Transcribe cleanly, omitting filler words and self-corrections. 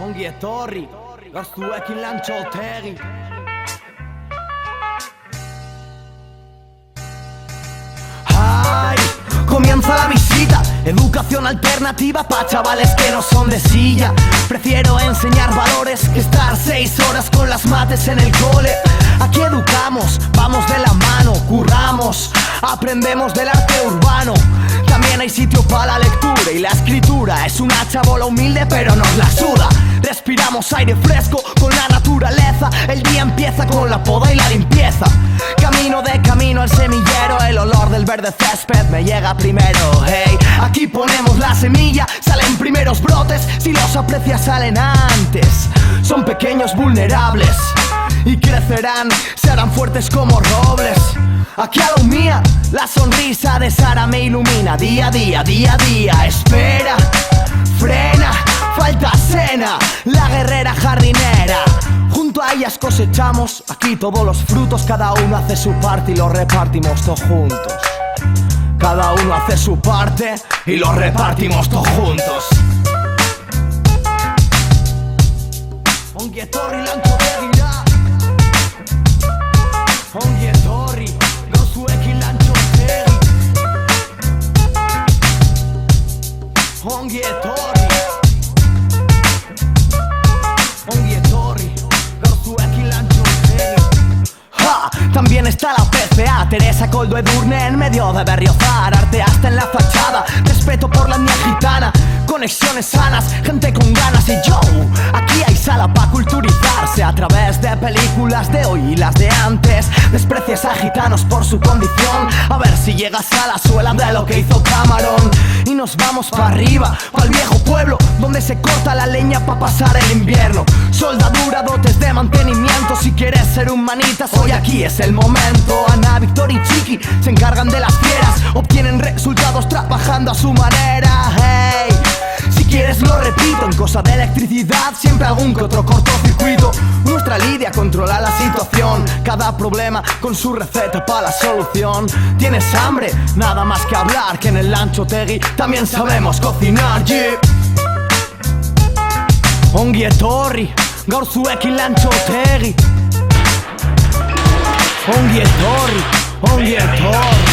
Ongi etorri, gaur zuekin Lantxotegi. ¡Ay! Comienza la visita, educación alternativa pa' chavales que no son de silla. Prefiero enseñar valores que estar 6 horas con las mates en el cole. Aquí educamos, vamos de la mano, curramos, aprendemos del arte urbano. También hay sitio para la lectura y la escritura. Es una chabola humilde pero nos la suda. Respiramos aire fresco con la naturaleza. El día empieza con la poda y la limpieza. Camino al semillero. El olor del verde césped me llega primero. Hey, aquí ponemos la semilla. Salen primeros brotes. Si los aprecias salen antes. Son pequeños vulnerables y crecerán, se harán fuertes como robles. Aquí a lo mía, la sonrisa de Sara me ilumina. Día a día, día a día. Espera, frena, falta cena. La guerrera jardinera. Junto a ellas cosechamos aquí todos los frutos. Cada uno hace su parte y lo repartimos todos juntos. Cada uno hace su parte y lo repartimos todos juntos. Ongi etorri Lantxotegi. Ongi etorri, gaur zuekin Lantxotegi. Ongi etorri. Ongi etorri, gaur zuekin Lantxotegi. ¡Ja! También está la PCA, Teresa Koldo Edurne en medio de Berriozar. Arte hasta en la fachada, respeto por la etnia gitana. Conexiones sanas, gente con ganas y yo. Aquí hay sala pa' culturizarse a través de películas de hoy y las de antes. Desprecias a gitanos por su condición. A ver si llegas a la suela de lo que hizo Camarón. Y nos vamos pa' arriba, pa' el viejo pueblo, donde se corta la leña pa' pasar el invierno. Soldadura, dotes de mantenimiento. Si quieres ser un manitas, hoy aquí es el momento. Ana, Víctor y Chiqui se encargan de las fieras. Obtienen resultados trabajando a su manera. Hey, si quieres lo repito, en cosa de electricidad siempre algún que otro cortocircuito. Nuestra Lidia controla la situación, cada problema con su receta para la solución. ¿Tienes hambre? Nada más que hablar, que en el Lantxotegi también sabemos cocinar, yeah. Ongi etorri, gaur zuekin Lantxotegi. Ongi etorri, ongi etorri.